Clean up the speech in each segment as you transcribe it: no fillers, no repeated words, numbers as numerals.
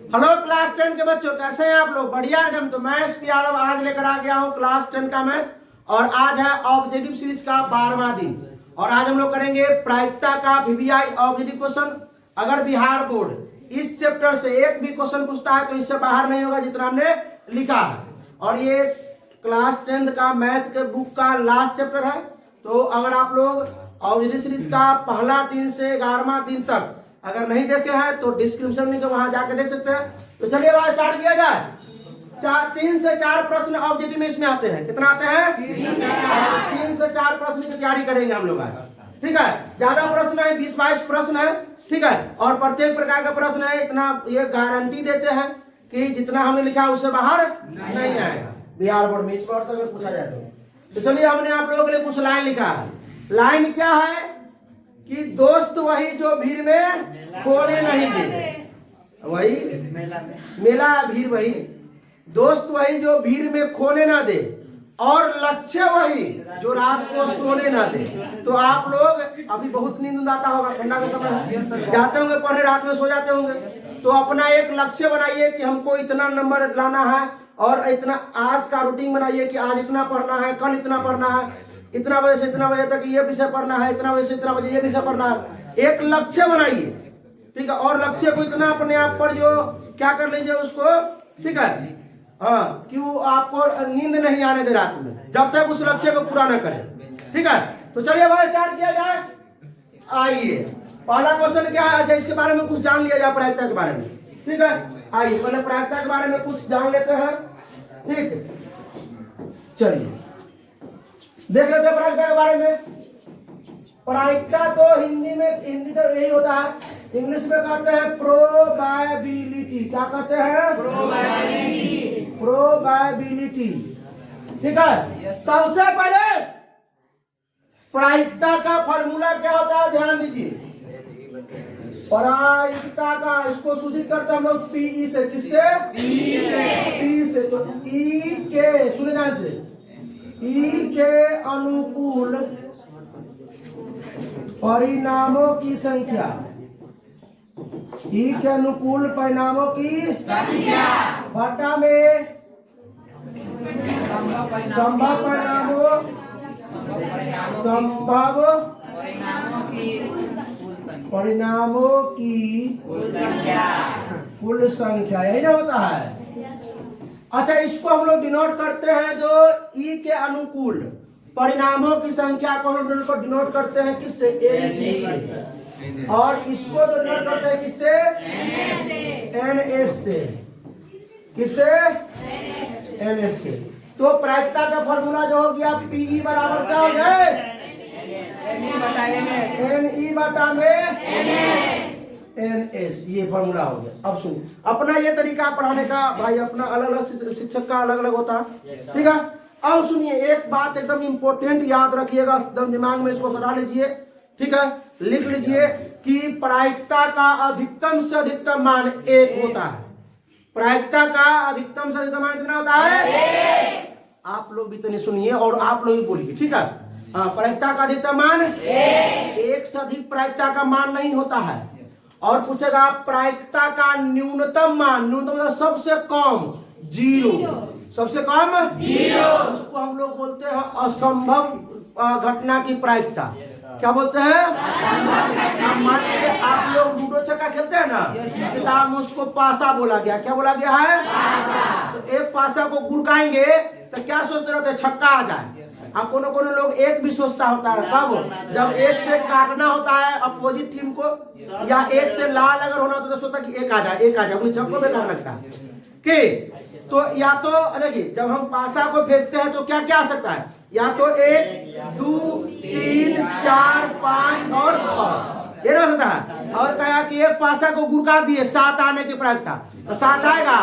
Hello class 10 के बच्चों, कैसे हैं आप लोग? बढ़िया एकदम। तो मैं एसपी यादव आज लेकर आ गया हूँ क्लास 10 का मैथ, और आज है ऑब्जेक्टिव सीरीज का 12वां दिन। और आज हम लोग करेंगे प्रायिकता का वीवीआई ऑब्जेक्टिव क्वेश्चन। अगर बिहार बोर्ड इस चैप्टर से एक भी क्वेश्चन पूछता है तो इससे बाहर नहीं होगा जितना हमने लिखा है। और ये क्लास 10 का मैथ के बुक का लास्ट चैप्टर है। तो अगर आप लोग ऑब्जेक्टिव सीरीज का पहला दिन से 11वां दिन तक अगर नहीं देखे हैं तो डिस्क्रिप्शन लिंक वहां जाके देख सकते हैं। तो चलिए बात स्टार्ट किया जाए। 3 से 4 प्रश्न ऑब्जेक्टिव में इसमें आते हैं। कितना आते हैं? 3 से 4 प्रश्न की तैयारी करेंगे हम लोग आज। ठीक है, ज्यादा प्रश्न है, 20-22 प्रश्न है। ठीक है, और प्रत्येक प्रकार का प्रश्न है। इतना ये गारंटी देते हैं कि जितना हमने लिखा है उससे बाहर नहीं आएगा बिहार बोर्ड में इस वर्ष अगर पूछा जाए तो चलिए, हमने आप लोगों के लिए कुछ लाइन लिखा है। लाइन क्या है कि दोस्त वही जो भीड़ में खोने नहीं दे। वही मेला भीड़ वही, दोस्त वही जो भीड़ में खोने ना दे, और लक्ष्य वही जो रात को सोने ना दे। तो आप लोग अभी बहुत नींद आता होगा, ठंडा का समय जाते होंगे पढ़ने, रात में सो जाते होंगे। तो अपना एक लक्ष्य बनाइए कि हमको इतना नंबर लाना है, और इतना आज का रूटीन बनाइए कि आज इतना पढ़ना है, कल इतना पढ़ना है, इतना बजे से इतना बजे तक ये विषय पढ़ना है, इतना बजे से इतना बजे ये विषय पढ़ना है। एक लक्ष्य बनाइए, ठीक है। और लक्ष्य को इतना अपने आप पर जो क्या कर लीजिए उसको, ठीक है, हाँ, कि वो आपको नींद नहीं आने दे रात में जब तक उस लक्ष्य को पूरा न करें। ठीक है, तो चलिए भाई स्टार्ट किया जाए। आइए, पहला क्वेश्चन क्या है? अच्छा, इसके बारे में कुछ जान लिया जाए, प्रायिकता के बारे में। ठीक है, आइए पहले प्रायिकता के बारे में कुछ जान लेते हैं। ठीक है, चलिए देख लेते हैं प्रायिकता के बारे में। प्रायिकता को हिंदी तो यही होता है, इंग्लिश में कहते हैं प्रोबेबिलिटी। क्या कहते हैं? प्रोबेबिलिटी। ठीक है, सबसे पहले प्रायिकता का फॉर्मूला क्या होता है, ध्यान दीजिए। प्रायिकता का, इसको सूचित करते हैं हम लोग पीई से। किससे? पी से। तो ई के, सुने ध्यान से, ई के अनुकूल परिणामों की संख्या, ई के अनुकूल परिणामों की संख्या बटा में संभव परिणामों की कुल संख्या, यही ना होता है। अच्छा, इसको हम लोग डिनोट करते हैं जो ई के अनुकूल परिणामों की संख्या को हम लोग डिनोट करते हैं किससे? एन से। और इसको जो डिनोट करते हैं किससे? एन एस से। किससे? एन एस से। तो प्रायिकता का फॉर्मूला जो हो गया पीई बराबर क्या हो गया? एन ई बटा में एन एस, ये फॉर्मूला हो गया। अब सुनिए, अपना ये तरीका पढ़ाने का भाई, अपना अलग अलग शिक्षक का अलग अलग होता है। ठीक है, अब सुनिए, एक बात एकदम इंपॉर्टेंट याद रखिएगा, एकदम दिमाग में इसको सटा लीजिए। ठीक है, लिख लीजिए कि प्रायिकता का अधिकतम से अधिकतम मान 1 होता है। प्रायिकता का अधिकतम से अधिकतम मान कितना होता है? आप लोग भी तो नहीं सुनिए और आप लोग ही बोलिए। ठीक है, प्रायिकता का अधिकतम मान 1 से अधिक प्रायिकता का मान नहीं होता है। और पूछेगा प्रायिकता का न्यूनतम मान, न्यूनतम मतलब सबसे कम 0, सबसे कम 0, उसको हम लोग बोलते हैं असंभव घटना की प्रायिकता। क्या बोलते हैं? मान लीजिए आप लोग लूडो छक्का खेलते हैं ना, किताब में उसको पासा बोला गया। क्या बोला गया है? तो एक पासा को गुड़काएंगे तो क्या सोचते रहते हैं? छक्का आ जाए। अब कोनो लोग एक भी सोचता होता है, कब? जब एक से काटना होता है अपोजिट टीम को, या एक से लाल अगर होना होता तो सोचता कि एक आ जाए, एक आ जाए, उन्हें छक्को बेकार लगता है कि। तो या तो देखिए, जब हम पासा को फेंकते हैं तो क्या क्या आ सकता है? या तो 1, 2, 3, 4, 5 और 6, ये ना सकता है। और कहा कि एक पासा को गुड़का दिए, 7 आने की प्रायिकता, तो 7 आएगा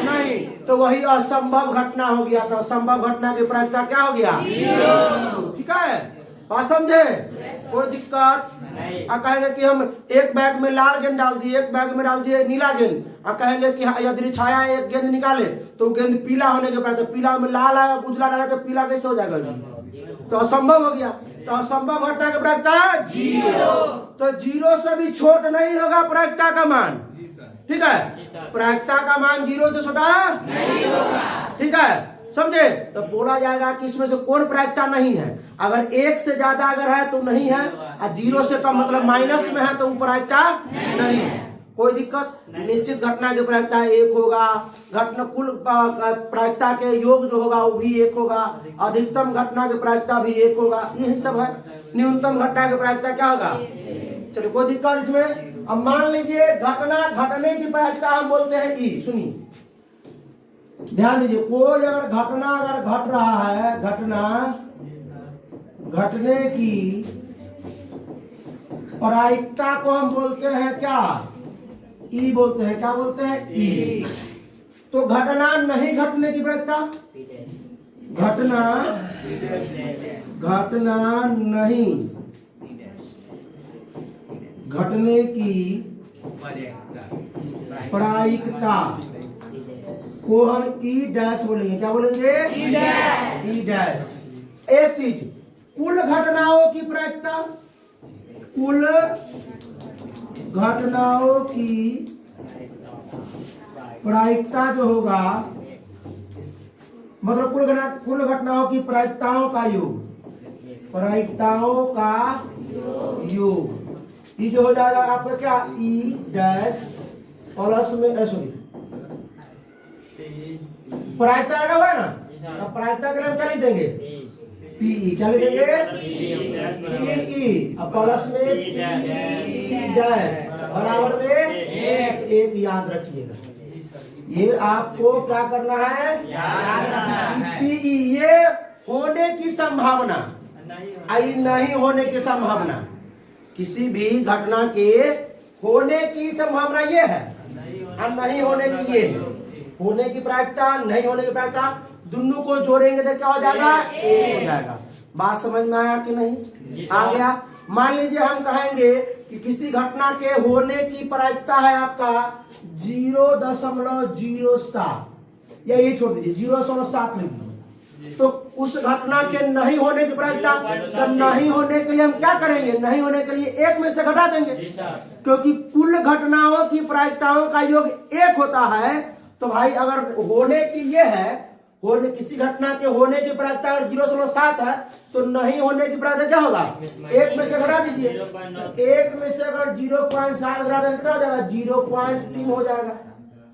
नहीं, तो वही असंभव घटना हो गया। तो असंभव घटना की प्रायिकता क्या हो गया? 0। ठीक है, बात समझे? कोई दिक्कत? कहेंगे कि हम एक बैग में लाल गेंद डाल दिए, एक बैग में डाल दिए नीला गेंद, और कहेंगे कि यदि छाया एक गेंद निकाले तो गेंद पीला होने के बाद, तो पीला में लाल आया, उजला डाले तो पीला कैसे हो जाएगा? तो असंभव हो गया। तो असंभव घटना की प्रायिकता 0। तो 0 से भी छोट नहीं होगा प्रायिकता का मान। ठीक है। प्रायिकता का मान 0 से छोटा नहीं होगा, ठीक है, समझे। तो बोला जाएगा कि इसमें से कौन प्रायिकता नहीं है। अगर 1 से ज्यादा अगर है तो नहीं है, और 0 से कम मतलब माइनस में है तो वो प्रायिकता नहीं है। कोई दिक्कत। निश्चित घटना की प्रायिकता 1 होगा, घटना कुल प्रायिकता के योग जो होगा वो भी 1 होगा, अधिकतम घटना की प्रायिकता भी 1 होगा, यही सब है। न्यूनतम घटना की प्रायिकता क्या होगा। चलिए कोई दिक्कत इसमें। अब मान लीजिए घटना घटने की प्रायिकता हम बोलते हैं ई। सुनिए ध्यान दीजिए, कोई अगर घटना अगर घट रहा है, घटना घटने की प्रायिकता को हम बोलते हैं क्या, ई बोलते हैं। क्या बोलते हैं, ई। तो घटना नहीं घटने की प्रायिकता, घटना नहीं घटने की प्रायिकता को हम ई डैश बोलेंगे। क्या बोलेंगे, ई डैश। एक चीज, कुल घटनाओं की प्रायिकता, कुल घटनाओं की प्रायिकता जो होगा, मतलब कुल घटनाओं की प्रायिकताओं का योग, प्रायिकताओं का योग, ये जो हो जाएगा आपका क्या, ई डैश प्लस में सॉरी प्रायिकता लगा हुआ है ना, तो प्रायिकता के नाम क्या लिख देंगे, पीई। क्या लिख देंगे, पीई। अब प्लस में पीई डैश बराबर में 1 याद रखिएगा। ये आपको क्या करना है, याद रखना है। पीई ये होने की संभावना, आई नहीं होने की संभावना, किसी भी घटना के होने की संभावना ये है और नहीं होने की ये है। होने की प्रायिकता, नहीं होने की प्रायिकता, दोनों को जोड़ेंगे तो क्या हो जाएगा, 1 हो जाएगा। बात समझ में आया कि नहीं, आ गया। मान लीजिए हम कहेंगे कि किसी घटना के होने की प्रायिकता है आपका 0.07, या ये छोड़ दीजिए 0.7 लिख दीजिए। तो उस घटना के नहीं होने की प्रायिकता, तो नहीं होने के लिए हम क्या करेंगे, नहीं होने के लिए 1 में से घटा देंगे, क्योंकि कुल घटनाओं की प्रायिकताओं का योग 1 होता है। तो भाई अगर होने की ये है, होने किसी घटना के होने की प्रायिकता अगर 0.7 है, तो नहीं होने की प्रायिकता क्या होगा, 1 में से घटा दीजिए। 1 में से अगर 0.7 घटा देंगे कितना हो जाएगा, 0.3 हो जाएगा,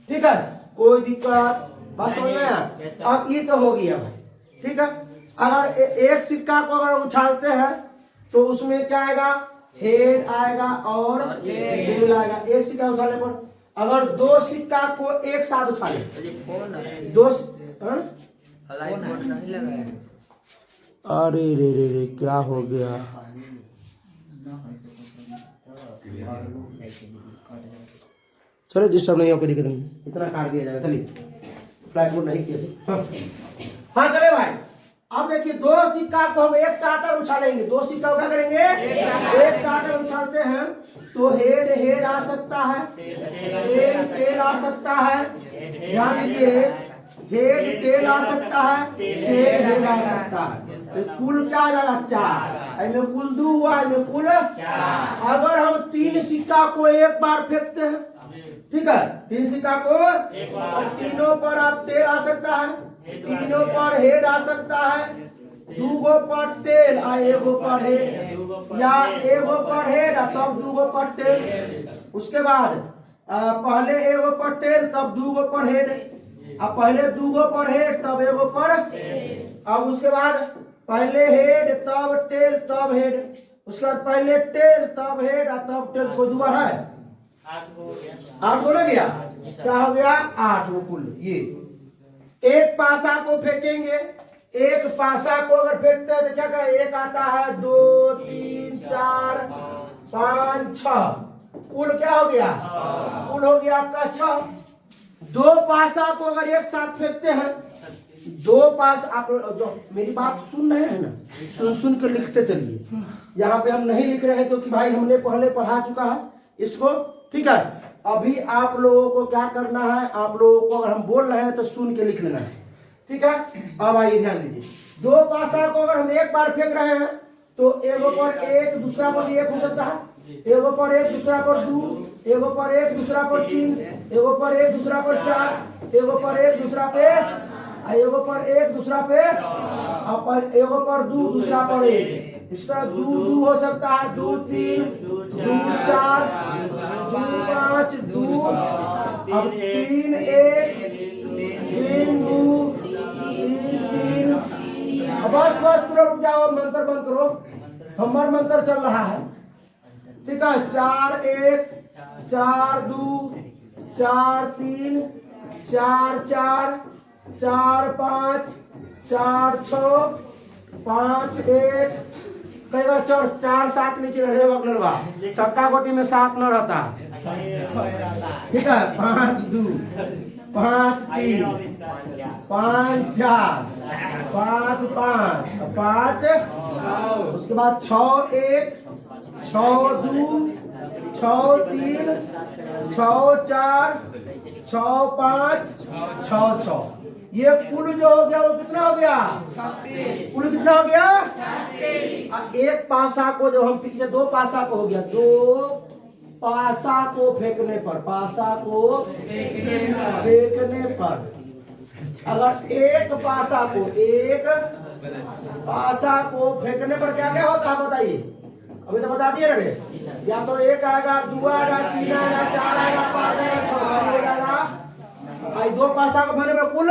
ठीक है। कोई दिक्कत, बात समझ में आया। अब ये तो हो गया भाई, ठीक है। अगर एक सिक्का को अगर उछालते हैं तो उसमें क्या आएगा, हेड आएगा और टेल आएगा। एक सिक्का उछालने पर अगर 2 सिक्का को एक साथ उछाले, अरे रे रे रे क्या हो गया, चलो डिस्टर्ब नहीं हो, कोई दिक्कत नहीं, इतना काट दिया जाएगा। चलिए फ्लाइट मोड नहीं किया थे। हाँ चले भाई, अब देखिए 2 सिक्का को हम एक साथ उछालेंगे। 2 सिक्का क्या करेंगे, एक साथ उछालते हैं तो हेड हेड आ सकता है, टेल टेल आ सकता है। ध्यान दीजिए, हेड टेल आ सकता है, टेल हेड आ सकता है। तो कुल क्या आ जाएगा, 4। इनमें कुल 2 हुआ, इनमें कुल 4। अगर हम 3 सिक्का को एक बार फेंकते हैं, ठीक है, 3 सिक्का को, और तीनों पर आप टेल आ सकता है, तीनों पर हेड आ सकता है, 2 पर टेल और 1 पर हेड, या 1 पर हेड तब 2 पर टेल। उसके बाद पहले 1 पर टेल तब 2 पर हेड, अब पहले 2 पर हेड तब 1 पर, अब उसके बाद पहले हेड तब टेल तब हेड, उसके बाद पहले टेल तब हेड और तब टेल। कोई दोबारा है, 8 बोला गया, क्या हो गया, 8 वो कुल। ये एक पासा को फेंकेंगे, एक पासा को अगर फेंकते हैं तो क्या कहें, एक आता है, 2 3 4 5 6, कुल क्या हो गया, कुल हो गया आपका 6। 2 पासा को अगर एक साथ फेंकते हैं, 2 पास, आप जो मेरी बात सुन रहे हैं ना, सुन कर लिखते चलिए। यहाँ पे हम नहीं लिख रहे हैं क्योंकि भाई हमने पहले पढ़ा चुका है इसको, ठीक है। अभी आप लोगों को क्या करना है, आप लोगों को अगर हम बोल रहे हैं तो सुन के लिख लेना है, ठीक है। अब आइए ध्यान दीजिए, 2 पासा को अगर हम एक बार फेंक रहे हैं तो 1 पर 1, दूसरा पर भी 1 हो सकता है, एगो पर एक दूसरा पर दू, एगो पर एक दूसरा पर तीन, एगो पर एक दूसरा पर चार, एगो पर एक दूसरा पे, एगो पर एक दूसरा पे, और एगो पर दू दूसरा पर एक। इस तरह दू दू हो सकता है, दू तीन, दू चार, दू पांच, दू, अब तीन एक, तीन दू, तीन तीन। बस बस पूरा रुक जाओ, मंत्र बंद करो, हमारा मंत्र चल रहा है। ठीक है, चार एक, चार दू, चार तीन, चार चार, चार पाँच, चार छः, पाँच एक, कहेगा चार चार सात नीचे रहेगा, चक्का गोटी में सात न रहता। ठीक है, पाँच दू, पाँच तीन, पाँच चार, पाँच पाँच, पाँच, उसके बाद छः एक, छः दू, छः तीन, छः चार, छः पाँच, छः छः। ये कुल जो हो गया वो कितना हो गया? कुल कितना हो गया? एक पासा को जो हम पीछे दो पासा को हो गया, दो पासा को फेंकने पर, पासा को फेंकने पर, अगर एक पासा को, एक पासा को फेंकने पर क्या क्या होता है बताइए? अभी तो बता दिए रे, या तो एक आएगा, दो आएगा, तीन आएगा, चार आएगा, पाँच आएगा, छह हो जाएगा। भाई दो पासा को फेंकने पर कुल,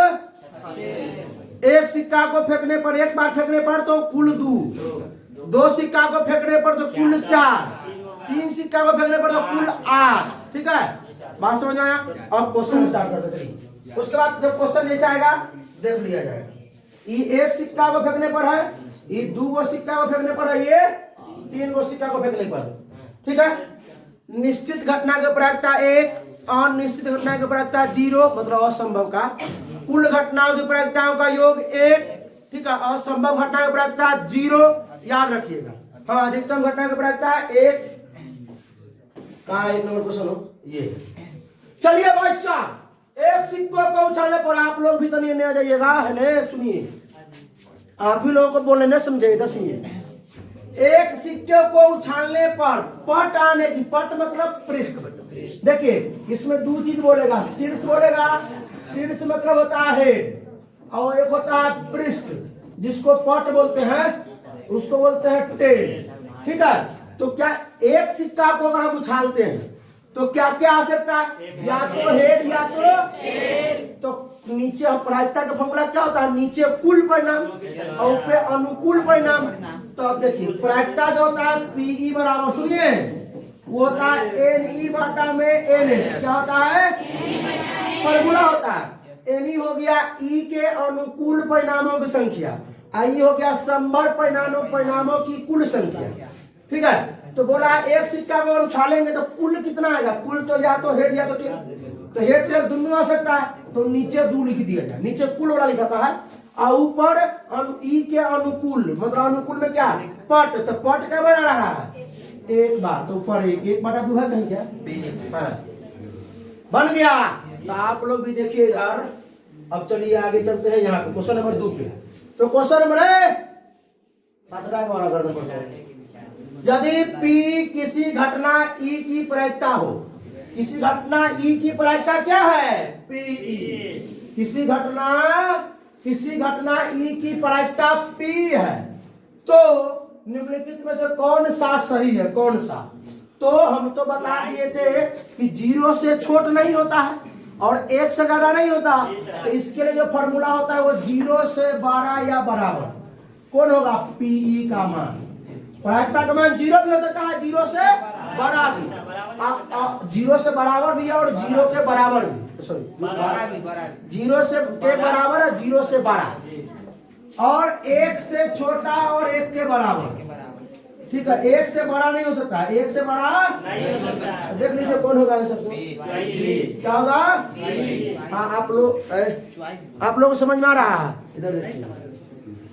एक सिक्का को फेंकने पर, एक बार फेंकने पर तो कुल दो सिक्का को फेंकने पर तो कुल चार, तीन सिक्का को फेंकने पर तो कुल आठ। ठीक है, बात समझ आया? अब क्वेश्चन स्टार्ट करते चलिए। उसके बाद जब क्वेश्चन जैसे आएगा देख लिया जाएगा। ये एक सिक्का को फेंकने पर है, ये दो गो सिक्का को फेंकने पर है, ये तीन गो सिक्का को फेंकने पर। ठीक है, निश्चित घटना की प्रायिकता एक, अनिश्चित घटना की प्रायिकता जीरो, मतलब असंभव का। कुल घटनाओं की प्रायिकताओं का योग एक। ठीक है, असंभव घटना की प्रायिकता जीरो, याद रखिएगा। हाँ, अधिकतम घटना की प्रायिकता एक। कहा एक नंबर क्वेश्चन हो ये। चलिए भाई साहब, एक सिक्कों को उछालने पर आप लोग भी तो नहीं आ जाइएगा, है ना? सुनिए, आप ही लोगों को बोलने न समझे, इधर सुनिए। एक सिक्के को उछालने पर पट आने की, पट मतलब पृष्ठ। देखिए इसमें दो चीज बोलेगा, शीर्ष बोलेगा, शीर्ष मतलब होता है हेड, और एक होता है पृष्ठ जिसको पट बोलते हैं, उसको बोलते हैं टेल। ठीक है, तो क्या एक सिक्का को अगर हम उछालते हैं तो क्या क्या आ सकता है? या तो हेड या तो टेल। तो नीचे प्रायिकता का फॉर्मूला क्या होता है? नीचे कुल परिणाम और ऊपर अनुकूल परिणाम। तो अब देखिए प्रायिकता जो होता है पीई बराबर, सुनिए, वो होता है एन बटा में एन एस। क्या होता है? फॉर्मूला होता है एन हो गया ई के अनुकूल परिणामों की संख्या, आई हो गया संभव परिणामों की कुल संख्या। ठीक है, तो बोला एक सिक्का में उछालेंगे तो कुल कितना आएगा? कुल तो या तो हेड या तो टेल, तो हेड टेल दोनों आ सकता है, तो नीचे दो लिख दिया जाए, नीचे कुल वाला लिखा है, और ऊपर ई के अनुकूल, मतलब अनुकूल में क्या? पट। तो पट क्या बना रहा है? एक बार, तो ऊपर एक बटा दो है कहीं क्या? हाँ, बन गया। तो आप लोग भी देखिए इधर। अब चलिए आगे चलते हैं यहाँ पे क्वेश्चन नंबर 2 पे। तो क्वेश्चन नंबर यदि P किसी घटना E की प्रायिकता हो, किसी घटना E की प्रायिकता क्या है? PE। किसी घटना E की प्रायिकता P है, तो निम्नलिखित में से कौन सा सही है? कौन सा? तो हम तो बता दिए थे कि 0 से छोट नहीं होता है और 1 से ज्यादा नहीं होता, तो इसके लिए जो फॉर्मूला होता है वो 0 से 12 या बराबर। कौन होगा? PE का मान। प्रायिकता का मान 0 भी हो सकता है, 0 से बड़ा भी, 0 से बराबर भी है और 0 के बराबर भी, सॉरी 0 से के बराबर है, 0 से बड़ा, और 1 से छोटा और 1 के बराबर। ठीक है, 1 से बड़ा नहीं हो सकता, 1 से बड़ा नहीं हो सकता। देख लीजिए कौन होगा सबसे, क्या होगा? हाँ, आप लोग समझ में आ रहा है? इधर देखिए।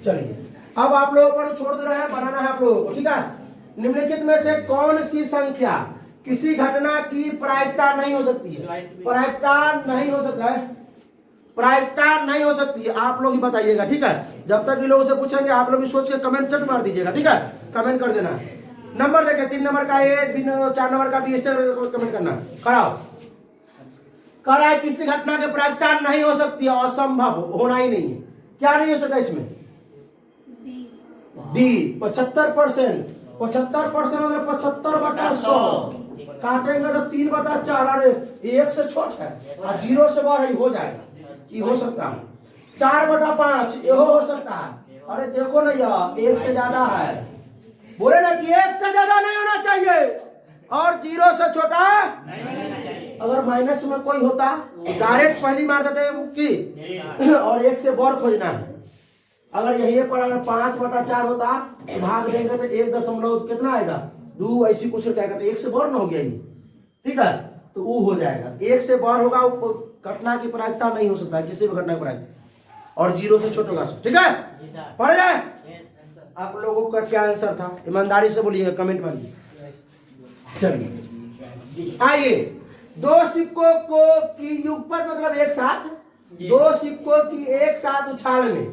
चलिए अब आप लोगों पर छोड़ दे रहे हैं, बनाना है आप लोगों को। ठीक है, निम्नलिखित में से कौन सी संख्या किसी घटना की प्रायिकता नहीं हो सकती है? प्रायिकता नहीं हो सकता है, प्रायिकता नहीं हो सकती है, आप लोग ही बताइएगा। ठीक है, जब तक ये लोगों से पूछेंगे आप लोग भी सोच के कमेंट चट मार दीजिएगा। ठीक है, कमेंट कर देना। नंबर देखे 3 नंबर का ए, 4 नंबर का बी, ऐसे कमेंट करना। कराओ। कह रहा है किसी घटना की प्रायिकता नहीं हो सकती, असंभव, होना ही नहीं है। क्या नहीं हो सकता इसमें? डी 75%। 75% अगर 75/100 काटेंगे तो 3/4। अरे 1 से छोट है और 0 से बड़ा हो जाएगा, ये हो सकता है। 4/5 ये हो सकता है। अरे देखो ना यार, 1 से ज्यादा है। बोले ना कि 1 से ज्यादा नहीं होना चाहिए और 0 से छोटा अगर माइनस में कोई होता डायरेक्ट पहली मार देते कि और 1 से बड़ खोजना है। अगर यही पर अगर 5/4 होता तो भाग देंगे तो 1 दशमलव कितना आएगा 2, ऐसी कुछ क्या कहते 1 से बड़ न हो गया ये, ठीक है, तो वो हो जाएगा। 1 से बड़ होगा, घटना की प्रायिकता नहीं हो सकता किसी भी घटना की प्रायिकता, और 0 से छोटा होगा, ठीक है। पढ़ जाए। आप लोगों का क्या आंसर था, ईमानदारी से बोलिएगा, कमेंट में। चलिए आइए, 2 सिक्कों को की युगपत मतलब एक साथ, 2 सिक्कों की एक साथ उछाल में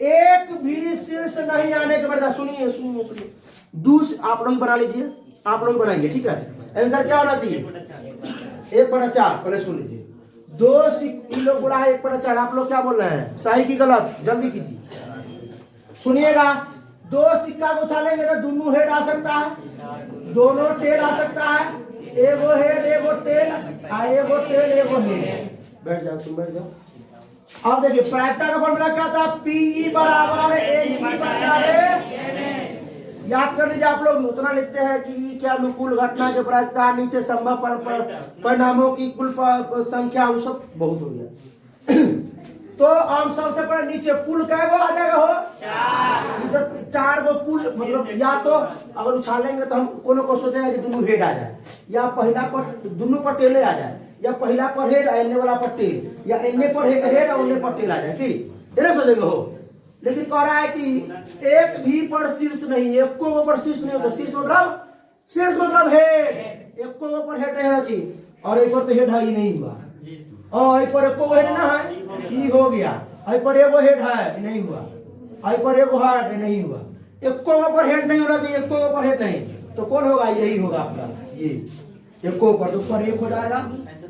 एक भी शीर्ष नहीं आने के बाद, सुनिए सुनिए सुनिए, आप लोग बना लीजिए, आप लोग बनाइए, ठीक है। आंसर क्या होना चाहिए? 1/4। पहले सुन लीजिए, 2 सिक्के लोग बोला है 1/4, आप लोग क्या बोल रहे हैं, सही की गलत, जल्दी कीजिए। सुनिएगा, 2 सिक्का को उछालेंगे तो दोनों हेड आ सकता है, दोनों टेल आ सकता है, एगो हेड एगो टेल, एगो टेल एगो हेड। बैठ जाओ, तुम बैठ जाओ। अब देखिए प्रायिकता का फॉर्मूला क्या था, पीई बराबर याद कर लीजिए आप लोग, उतना लिखते हैं कि ई क्या अनुकूल घटना के प्रायिकता, नीचे संभव परिणामों की कुल संख्या, वो सब बहुत हो गया। तो हम सबसे पहले नीचे कुल क्या आ जाएगा हो 4 गो कुल, मतलब या तो अगर उछालेंगे तो हम कोनो को सोचेगा कि दोनों हेड आ जाए, या पहला पर दोनों पर टेले आ जाए, या पहला पर हेड एने वाला पर टेल, या एने पर हेड और उन्ने पर टेल आ जाए, ठीक है सोचेगा हो। लेकिन कह रहा है कि एक भी पर शीर्ष नहीं, एक को पर शीर्ष नहीं होता। शीर्ष मतलब हेड, एक को पर हेड नहीं होना चाहिए, और एक पर तो हेड है ही नहीं हुआ, और एक पर एक को हेड ना है, ये हो गया। आई पर एगो हेड है, नहीं हुआ। आई पर एगो हेड नहीं हुआ। एक को पर हेड नहीं होना चाहिए, एक को पर हेड नहीं, तो कौन होगा? यही होगा आपका, ये एक को पर, तो पर 1 हो जाएगा।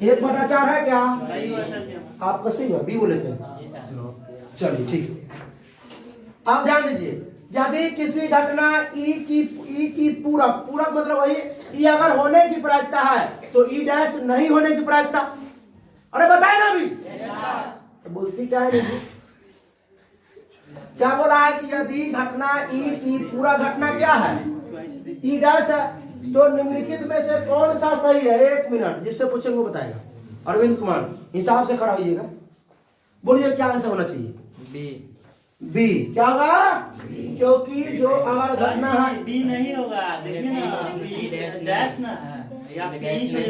1/4 है क्या? आपका सही है, बी बोले थे। चलिए ठीक, आप ध्यान दीजिए, यदि किसी घटना ई की पूरक मतलब वही ई अगर होने की प्रायिकता है तो ई डैश नहीं होने की प्रायिकता। अरे बताए ना अभी, तो बोलती क्या है नहीं? क्या बोला है कि यदि घटना ई की पूरा घटना क्या है, ई डैश है, तो निम्नलिखित में से कौन सा सही है? 1 मिनट, जिससे पूछेंगे वो बताएगा। अरविंद कुमार, हिसाब से खड़ा होइएगा, बोलिए क्या आंसर होना चाहिए? बी। क्या होगा? क्योंकि जो अगर घटना है, बी नहीं होगा, देखिए ना, बी डैश ना या पी,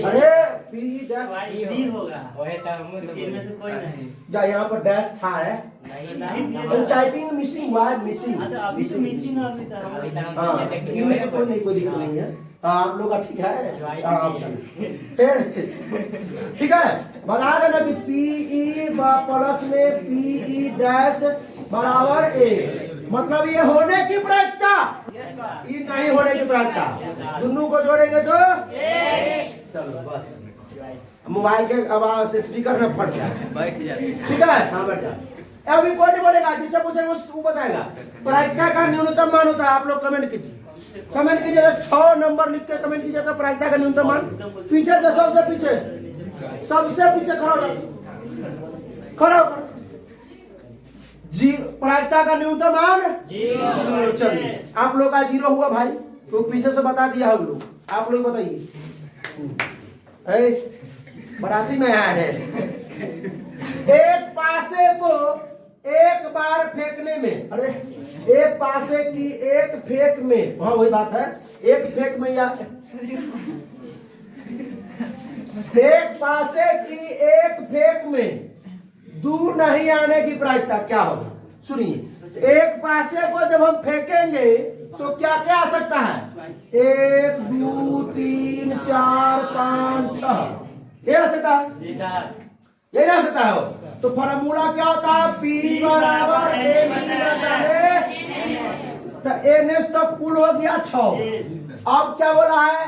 अरे पी डैश डी होगा, इनमें से कोई नहीं। जा यहाँ पर डैश था है, नहीं टाइपिंग मिसिंग हुआ है, मिसिंग। अभी तो मिसिंग है, अभी तो हाँ, इनमें से कोई दिक्कत नहीं है। आप लोग का ठीक है, ऑप्शन फिर ठीक है। बता देना कि पीई प्लस में पीई डैश बराबर ए, मतलब ये होने की प्रायिकता, ये नहीं होने की प्रायिकता, दोनों को जोड़ेंगे तो चलो बस। मोबाइल के आवाज से स्पीकर में फट जाए, बैठ जाए, ठीक है। हाँ बैठ जाए। अभी कोई नहीं बोलेगा, जिससे पूछेंगे वो बताएगा। प्रायिकता का न्यूनतम मान होता है, आप लोग कमेंट कीजिए, 6 नंबर लिख के कमेंट कीजिए तो प्रायिकता का न्यूनतम मान। पीछे से सबसे पीछे खड़ा हो जी, प्रायिकता का न्यूनतम मान 0। चलिए आप लोग का 0 हुआ भाई, तो पीछे से बता दिया हम लोग, आप लोग बताइए। बराती में आया है, एक पासे को एक बार फेंकने में, अरे एक पासे की एक फेंक में, हाँ वही बात है, एक फेंक में या एक पासे की एक फेंक में 2 नहीं आने की प्रायिकता क्या होगा? सुनिए, एक पासे को जब हम फेंकेंगे तो क्या क्या आ सकता है? 1 2 3 4 5 6 ये आ सकता है, ये ना सकता है। तो फॉर्मूला क्या होता है? P बराबर तो NS तो कुल हो गया 6, अब क्या बोला है?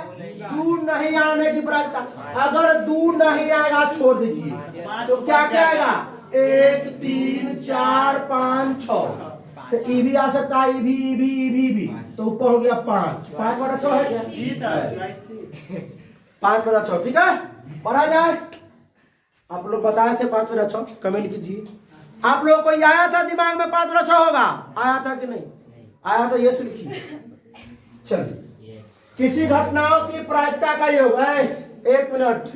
दूर नहीं आने की प्रायिकता। अगर दूर नहीं आएगा छोड़ दीजिए, तो क्या क्या आएगा? 1 3 4 5 6। तो ई भी आ सकता है, ई भी। तो ऊपर हो गया 5 बटा 6 है क्या? जी सर। 5 बटा 6, ठीक है। पढ़ा जाए। आप लोग बताए थे 5 बटा 6, कमेंट कीजिए। आप लोगों को ये आया था दिमाग में 5 बटा 6 होगा? आया था कि नहीं आया? तो ये लिखिए। चलिए, किसी घटनाओं की प्रायिकता का योग है। 1 मिनट।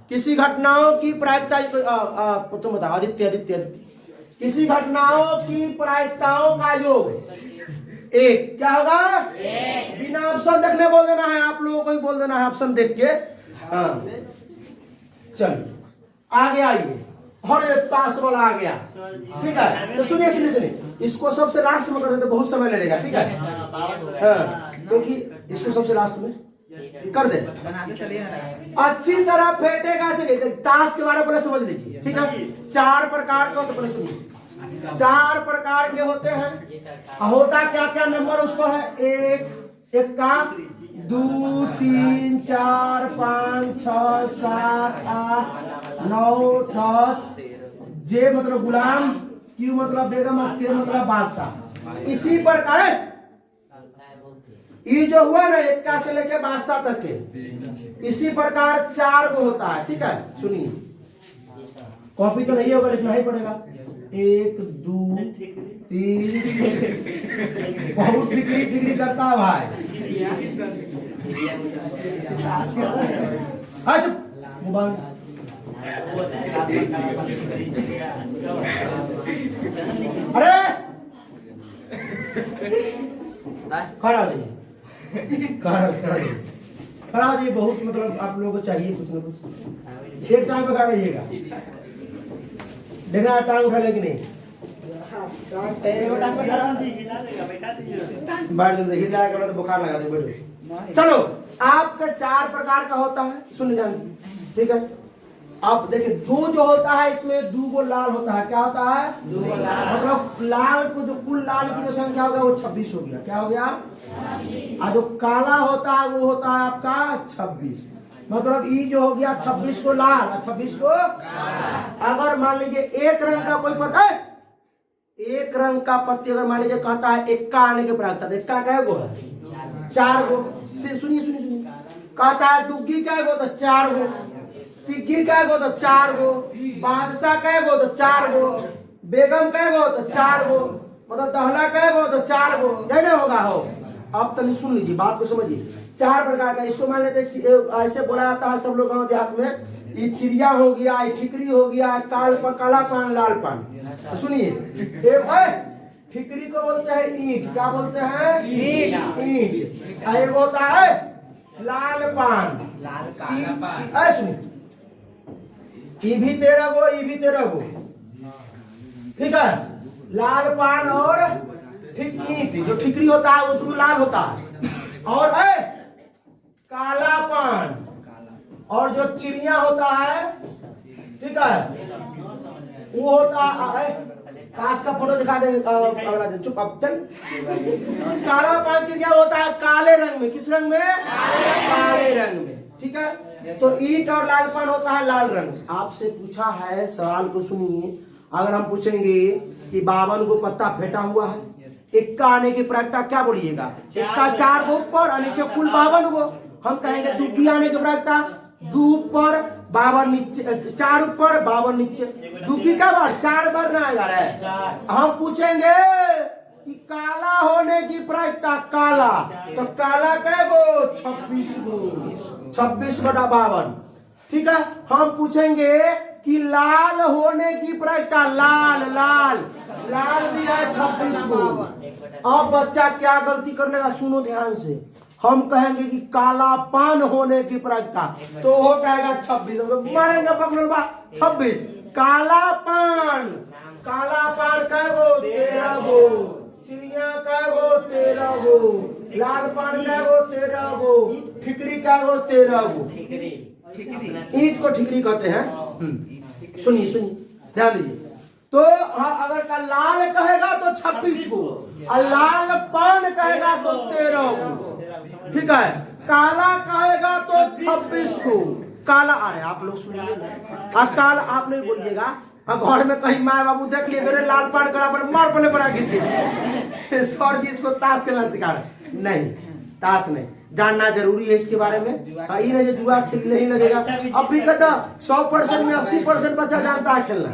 किसी घटनाओं की प्रायिकता, तुम बताओ आदित्य। किसी घटनाओं की प्रायिकताओं का योग 1 क्या होगा? बिना ऑप्शन देखने बोल देना है, आप लोगों को ही बोल देना है ऑप्शन देख के। हाँ, चलिए आगे आइए। और ताश वाला आ गया, ठीक है। तो सुनिए, इसको सबसे लास्ट में कर देते, बहुत समय लगेगा, ठीक है। हाँ, क्योंकि इसको सबसे लास्ट में कर दे। अच्छी तरह फेंटेगा। चलिए ताश के बारे में पहले समझ लीजिए, ठीक है। 4 प्रकार का, तो पहले सुनिए। 4 प्रकार के होते हैं। होता क्या क्या नंबर उस पर है? 1 का 2 3 4 5 6 7 8 9 10। जे मतलब गुलाम, क्यू मतलब बेगम, और के मतलब बादशाह। इसी प्रकार ये जो हुआ ना 1 से लेके बादशाह तक के, इसी प्रकार 4 को होता है, ठीक है। सुनिए, कॉपी तो नहीं होगा, लिखना ही पड़ेगा। 1 2 3। बहुत ठिकरी करता है भाई। हाँ चुप, मोबाइल। अरे खड़ा हो जाइए, खड़ा हो जाइए। बहुत मतलब आप लोगों को चाहिए कुछ ना कुछ। एक टांग पे खड़ा रहिएगा, देखना टांग उठा ले कि नहीं। बैठ हिलाया करो तो बुखार लगा दे, बैठो। चलो, आपका 4 प्रकार का होता है, सुन जान, ठीक है। अब देखिए, 2 जो होता है इसमें 2 को लाल होता है। क्या होता है? 2 लाल। मतलब लाल को, जो कुल लाल की जो संख्या हो गया वो 26 हो गया। क्या हो गया? 26। और जो काला होता है वो होता है आपका 26। मतलब ई जो हो गया 26 को लाल और 26 को अगर मान लीजिए एक रंग का कोई पता है, एक रंग का पत्ती अगर मान लीजिए कहता है 1 का आने के प्रायिकता, 1 का क्या गो है? 4 गो। सुनिए, कहता है दुग्गी क्या गो? तो 4 गो। पिग्गी क्या गो? तो 4 गो। बादशाह क्या गो? तो 4 गो। बेगम क्या गो? तो 4 गो। मतलब दहला क्या गो? तो 4 गो। यही ना होगा हो। अब तनी सुन लीजिए, बात को समझिए। 4 प्रकार का इसको मान लेते, ऐसे बोला जाता है सब लोग गाँव देहात में, ये चिड़िया हो गया, ये ठिकरी हो गया, काला पान लाल पान। तो सुनिए, ठिकरी को बोलते हैं ईंट। क्या बोलते हैं? ईंट। एक होता है लाल पान। सुनिए, ई भी 13 गो, ई भी 13 गो, ठीक है। लाल पान और ईंट, जो ठिकरी होता है वो दोनों लाल होता है। और काला पान और जो चिड़िया होता है, ठीक है, वो होता है। काश का फोटो दिखा देंगे अगला दिन। चुप अब चल। काला पान चिड़िया होता है काले रंग में। किस रंग में? काले रंग में, ठीक है। तो ईंट और लाल पान होता है लाल रंग। आपसे पूछा है, सवाल को सुनिए। अगर हम पूछेंगे कि 52 को पत्ता फेंटा हुआ है, 1 का आने की प्रायिकता क्या बोलिएगा? 1 का 4 गो ऊपर और नीचे कुल 52 गो। हम कहेंगे 2 की आने की प्रायिकता 2 ऊपर 52 नीचे, 4 ऊपर 52 नीचे। 2 की क्या बार 4 बार ना आएगा रे। हम पूछेंगे कि काला होने की प्रायिकता, काला, तो काला क्या गो? 26 गो। 26 बटा 52, ठीक है। हम पूछेंगे कि लाल होने की प्रायिकता, लाल भी है 26 गो। अब बच्चा क्या गलती कर लेगा? सुनो ध्यान से। हम कहेंगे कि काला पान होने की प्रायिकता, तो वो कहेगा 26। मारेंगे पकड़वा 26। काला पान क्या गो? 13 गो। चिड़िया क्या गो? 13 गो। लाल पान क्या गो? 13 गो। ठिकरी क्या गो? 13 गो। ईंट को ठिकरी कहते हैं। सुनिए, ध्यान दीजिए। तो अगर का लाल कहेगा तो 26 गो और लाल पान कहेगा तो 13 गो। ठीक है, काला कहेगा तो 26 को काला। अरे आप लोग सुनिए ना, काला आप नहीं बोलिएगा। घर में कहीं माँ बाबू देख लिए मेरे लाल पान करा पर मार पले बड़ा गीत के सर जी इसको ताश खेलना सिखा रहे। नहीं, ताश नहीं, जानना जरूरी है इसके बारे में। ये नहीं जुआ खेलने ही लगेगा। अभी कहता 100% में 80% बच्चा जानता है खेलना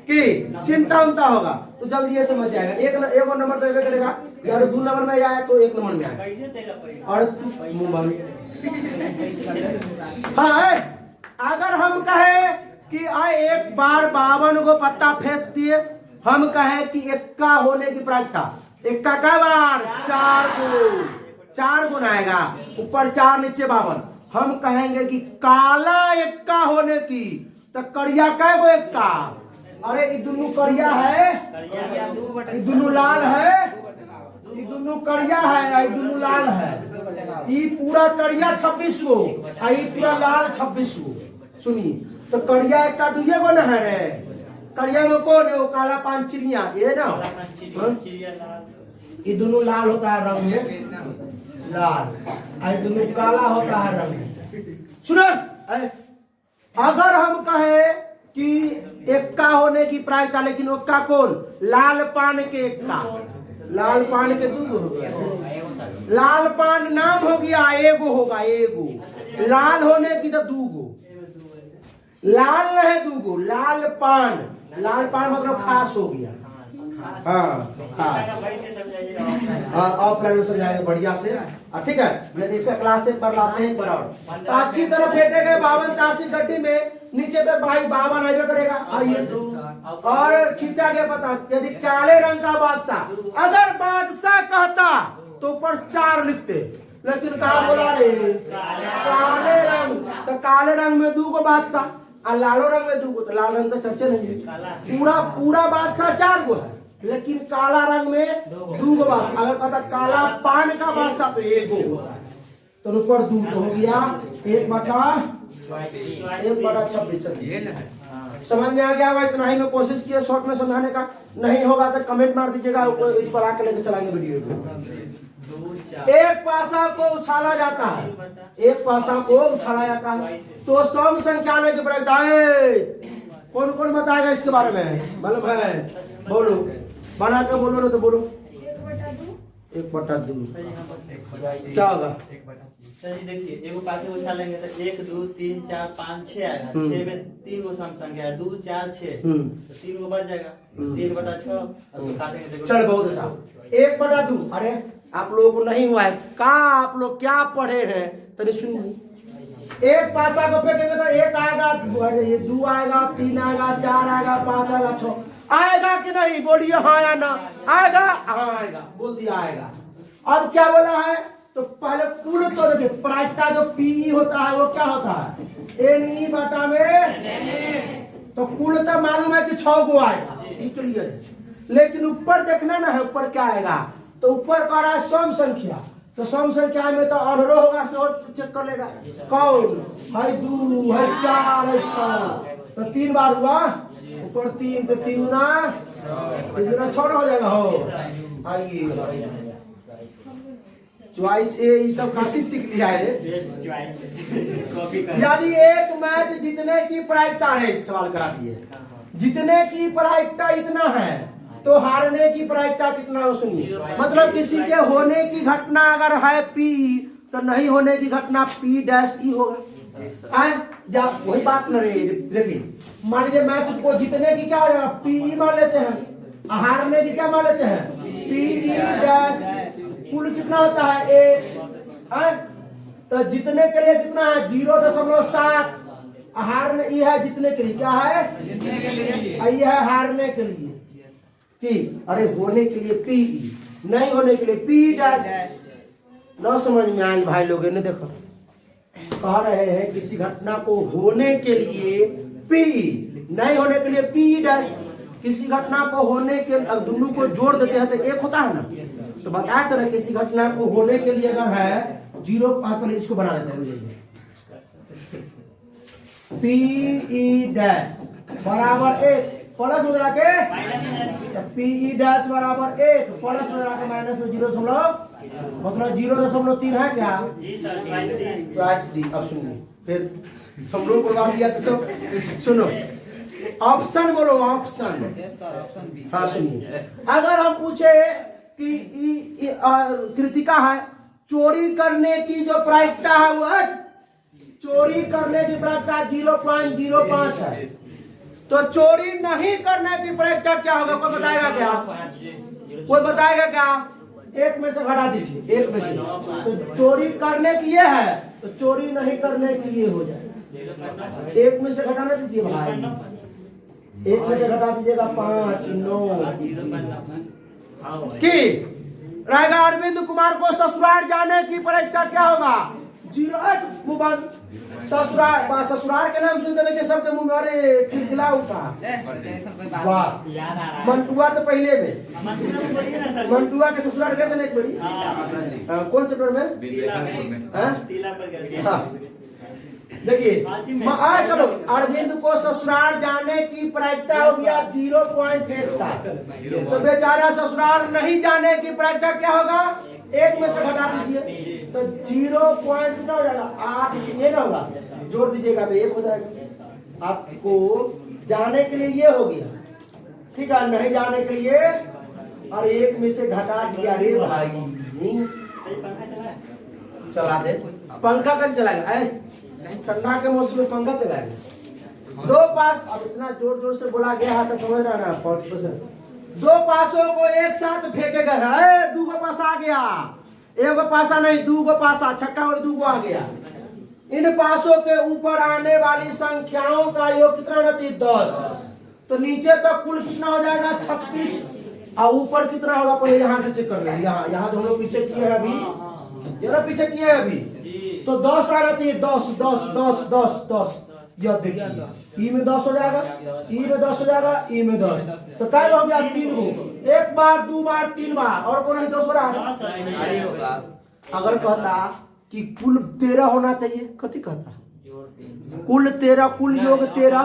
कि चिंता उनता होगा तो जल्दी ये समझ जाएगा। एक नंबर तो एक करेगा यार, 2 नंबर में आया तो 1 नंबर में आया। और हाँ, अगर हम कहे कि एक बार 52 को पत्ता फेंक दिए, हम कहे कि एक्का होने की प्रायिकता, एक्का का बार 4 गुण आएगा, ऊपर 4 नीचे 52। हम कहेंगे कि काला एक्का होने की तो करिया कै गो एक्का। अरे ये दोनों करिया है, ये दोनों लाल है, ये दोनों करिया है, ये दोनों लाल है। ये पूरा करिया 26 गो, ये पूरा लाल 26 गो। सुनिए तो करिया एक का दुइये गो न है रे। करिया में कौन है? वो काला पान चिड़िया, ये ना ये दोनों लाल होता है रंग में, लाल, ये दोनों काला होता है रंग में। सुनो, अगर हम कहे कि एक्का होने की प्रायिकता, लेकिन एक्का कौन? लाल पान के एक्का, लाल पान के 2 गो हो गया। लाल पान नाम हो गया, एगो होगा, एगो। लाल होने की तो 2 गो, लाल नहीं 2 गो, लाल पान। लाल पान मतलब खास हो गया। हाँ, ऑफलाइन में समझाएंगे बढ़िया से, ठीक है। यदि इसका क्लास एक बार लाते हैं, एक बार और अच्छी तरह फेंटेंगे 52 तासी गड्डी में, नीचे तो भाई 52 आइए करेगा। आइए और खींचा गया पता, यदि काले रंग का बादशाह, अगर बादशाह कहता तो ऊपर 4 लिखते, लेकिन कहा बोला रे काले रंग, तो काले रंग में 2 गो बादशाह और लालो रंग में 2 गो, तो लाल रंग का चर्चा नहीं है। पूरा बादशाह 4 गो है, लेकिन काला रंग में 2 गो बादशाह। अगर कहता काला पान का बादशाह तो 1 गो होता है, तो ऊपर 2 तो हो गया 1/26। समझ में आ गया होगा? इतना ही मैं कोशिश किया शॉर्ट में समझाने का। नहीं होगा तो कमेंट मार दीजिएगा, इस पर आके लेके चलाएंगे वीडियो को। एक पासा को उछाला जाता है, एक पासा को उछाला जाता है तो सम संख्या लेके प्रायिकता है। कौन कौन बताएगा इसके बारे में? मालूम है? बोलो, बना के बोलो ना तो बोलो। 1/2 क्या होगा? चलिए देखिए, एगो पासे उछालेंगे तो 1 2 3 4 5 6 आएगा। 6 में 3 गो सम संख्या है, 2 4 6 तो 3 गो बच जाएगा। 3/6 अब काटेंगे। चल बहुत अच्छा। 1/2। अरे आप लोगों को नहीं हुआ है का? आप लोग क्या पढ़े हैं? तो सुनिए, एक पासा को फेंकेंगे तो 1 आएगा, 2 आएगा, 3 आएगा, 4 आएगा, 5 आएगा, 6 आएगा कि नहीं? बोलिए हाँ या ना। आएगा? हाँ आएगा, बोल दिया आएगा। अब क्या बोला है? तो पहले कुल तो देखिए, प्रायिकता जो पीई होता है वो क्या होता है? एनई बटा में। तो कुल तो मालूम है कि 6 गो आएगा, क्लियर है। लेकिन ऊपर देखना ना है, ऊपर क्या आएगा? तो ऊपर कह रहा है सम संख्या, तो सम संख्या में तो अनरो होगा, सो चेक कर लेगा। कौन है? 2 है, 4 है, 6 तो 3 बार हुआ, ऊपर 3 तो 3 गुना 6 हो जाएगा। हो आइए, चॉइस ए ये सब काफी सीख लिया है। यदि एक मैच जीतने की प्रायिकता है, सवाल करा दिए, जीतने की प्रायिकता इतना है तो हारने की प्रायिकता कितना हो? सुनिए, मतलब किसी के होने की घटना अगर है पी तो नहीं होने की घटना P' होगा। जब वही बात न रही, देखिए मान लीजिए मैच को जीतने की क्या हो जाएगा? पी मान लेते हैं, हारने की क्या मान लेते हैं? P'। कुल कितना होता है? 1। तो जीतने के लिए कितना है? 0.7। हारने ये है जीतने के लिए, क्या है? जीतने के लिए। ये है हारने के लिए कि अरे होने के लिए पी, नहीं होने के लिए P'। न समझ में आए भाई लोग ने? देखो कह रहे हैं किसी घटना को होने के लिए P, नहीं होने के लिए P'। किसी घटना को होने के, अब दोनों को जोड़ देते हैं तो 1 होता है ना। तो बताया था ना, किसी घटना को होने के लिए अगर है 0, पहले इसको बना देते हैं, P' बराबर 1 प्लस मुद्रा के तो पीई डैश बराबर 1 प्लस में लगाकर माइनस में 0 मतलब 0.3 है क्या? जी सर, ट्वाइस चॉइस डी। अब सुनिए, फिर हम लोग करवा दिया तो सब सुनो, ऑप्शन बोलो, ऑप्शन। हाँ सुनिए, अगर हम पूछे कि कृतिका है, चोरी करने की जो प्रायिकता है वो चोरी करने की प्रायिकता 0.05 है, तो चोरी नहीं करने की प्रायिकता क्या होगा? कोई बताएगा क्या? कोई बताएगा क्या? एक में से घटा दीजिए, एक में से। तो चोरी करने की ये है, तो चोरी नहीं करने की ये हो जाएगा। एक में से घटाना दीजिए भाई, एक में से घटा दीजिएगा 5 9 की रहेगा। अरविंद कुमार को ससुराल जाने की प्रायिकता क्या होगा? 0। ससुराल, ससुराल के नाम सुनते देखिए सबके मुंह में अरे खिलखिला उठा। वाह, मंटुआ तो पहले में, मंटुआ के ससुराल गए थे ना एक बड़ी, कौन चैप्टर में? हाँ देखिए, चलो अरविंद को ससुराल जाने की प्रायिकता हो गया 0.17, तो बेचारा ससुराल नहीं जाने की प्रायिकता क्या होगा? एक में से घटा दीजिए, तो 0. कितना हो जाएगा? 8 ये ना होगा, जोड़ दीजिएगा तो 1 हो जाएगा। आपको जाने के लिए ये हो गया, ठीक है, नहीं जाने के लिए और 1 में से घटा दिया। रे भाई चला दे, पंखा कब चलाएगा? ठंडा के मौसम में पंखा चलाएगा। 2 पास, अब इतना जोर जोर से बोला गया है तो समझ रहा ना 40%। 2 पासों को एक साथ फेंकेगा, है 2 का पास आ गया, 1 पासा नहीं 2 पासा, छक्का और 2 आ गया। इन पासों के ऊपर आने वाली संख्याओं का योग कितना होना चाहिए? 10। तो नीचे तक कुल कितना हो जाएगा? 36। और ऊपर कितना होगा? पहले यहाँ से चेक कर ले, यहाँ जो हम लोग पीछे किए हैं अभी, ये ना पीछे किए हैं अभी, तो 10 आना चाहिए। 10 10 10 10 10, यह देखिए ई में 10 हो जाएगा, ई में 10 हो जाएगा, ई में 10, तो क्या हो गया? 3 गो, 1 बार 2 बार 3 बार, और कौन है 10 हो रहा है? अगर कहता कि कुल 13 होना चाहिए, कथी कहता? कुल 13, कुल योग 13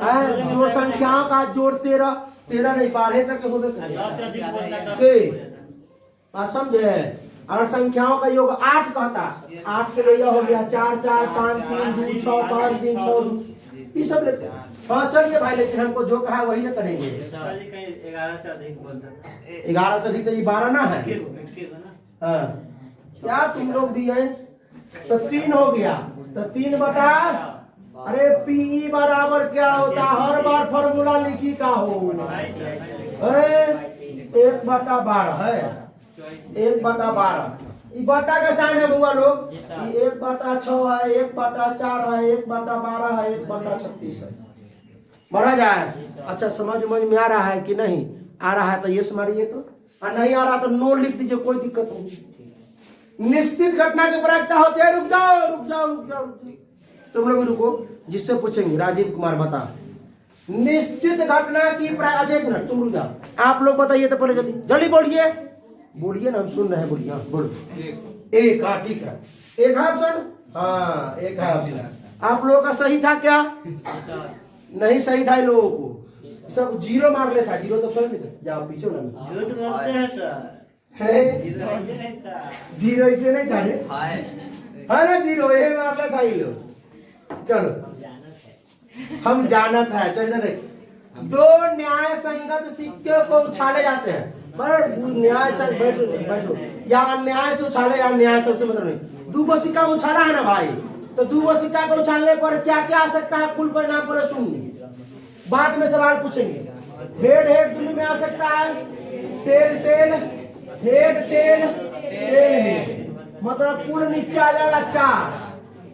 है, जो संख्याओं का जोड़ 13 नहीं 12 तक होगा, समझे? अगर संख्याओं का योग 8 कहता, 8 के लिए हो गया 4 4 5 3 2 6 5 3 6 2, ये सब लेते हैं। हाँ चलिए भाई, लेकिन हमको जो कहा वही ना करेंगे। 11 से अधिक बोलता, 11 से अधिक तो ये 12 ना है। हाँ क्या तुम लोग भी हैं? तो 3 हो गया, तो 3 बटा, अरे पीई बराबर क्या होता? हर बार फॉर्मूला लिखी का हो, 1/12 है, 1/12। ये बटा का साइन है बुआ लोग, ये 1/6 है, 1/4 है, 1/12 है, 1/36 है। बढ़ा जाए। अच्छा समझ में आ रहा है कि नहीं आ रहा है? तो ये मारिए, तो नहीं आ रहा तो नो लिख दीजिए, कोई दिक्कत नहीं। निश्चित घटना की प्रायिकता होती है, रुक जाओ रुक जाओ रुक जाओ, तुम लोग भी रुको, जिससे पूछेंगे। राजीव कुमार बता, निश्चित घटना की प्रायिकता। 1 मिनट तुम रुक जाओ, आप लोग बताइए तो पहले, जल्दी जल्दी बोलिए, बोलिए ना, हम सुन रहे हैं, बोलिए। हाँ बोलो। 1, हाँ ठीक है, 1 है ऑप्शन, हाँ 1 है ऑप्शन। आप लोगों का सही था क्या? नहीं सही था, लोगों को सब 0 मार ले था, 0 तो सही नहीं था। जाओ पीछे ना, झूठ बोलते हैं सर, है 0 इसे नहीं था रे, है ना 0 ये मारता था ये लोग। चलो हम जानत है, चलिए 2 न्याय संगत सिक्के को उछाले जाते हैं। न्याय से बैठो, या अन्याय से उछाले या न्याय से, उससे मतलब नहीं। 2 गो सिक्का उछाला है ना भाई, तो 2 गो सिक्का को उछालने पर क्या क्या आ सकता है? कुल परिणाम पर सुनिए, बाद में सवाल पूछेंगे। हेड हेड दिल्ली में आ सकता है, tail tail, head tail, tail head, मतलब कुल नीचे आ जाएगा 4,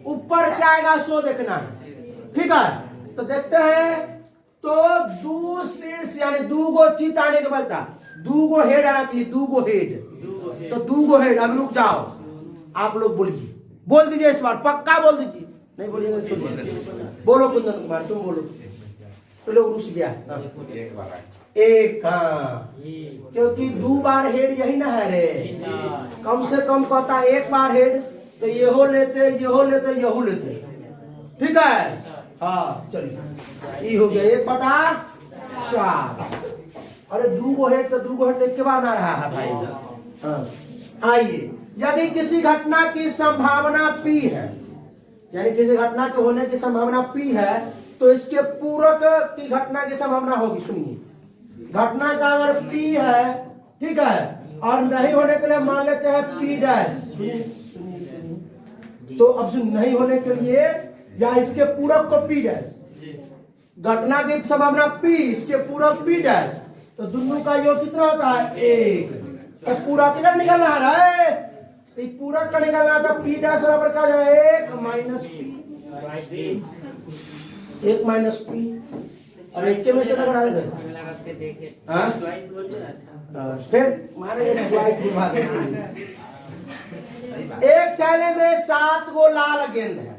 ऊपर क्या आएगा 100 देखना है, ठीक है? तो देखते हैं, तो 2 शीर्ष यानी 2 गो चित आने के बाद 2 गो हेड आना चाहिए, 2 गो हेड, तो 2 गो हेड। अब रुक जाओ, आप लोग बोलिए, बोल दीजिए इस बार, पक्का बोल दीजिए, नहीं बोलिएगा तो छोड़िए। बोलो कुंदन कुमार, तुम बोलो, तो लोग रुस गया। 1, हाँ, क्योंकि 2 बार हेड यही ना है रे, कम से कम कहता 1 बार हेड, तो ये हो लेते, ये हो लेते, ये हो लेते, ठीक है? हाँ चलिए, ये हो गया 1/4। अरे दू गो हेड तो दू गो हेड के बाद आ रहा है भाई। हाँ आइए, यदि किसी घटना की संभावना P है, यानी किसी घटना के होने की संभावना P है, तो इसके पूरक की घटना की संभावना होगी। सुनिए, घटना का अगर P है, ठीक है, और नहीं होने के लिए मान लेते हैं P डैश, तो अब सुन, नहीं होने के लिए या इसके पूरक को P डैश, घटना की संभावना P, इसके पूरक P डैश, तो दोनों का योग कितना होता है? 1। तो पूरक कितना निकलना है? पूरक का निकलना था P डैश बराबर क्या हो जाएगा? 1 माइनस P, 1 माइनस P, और एक के में से लगा देते। हाँ फिर मारे एक थैले में 7 गो लाल गेंद है,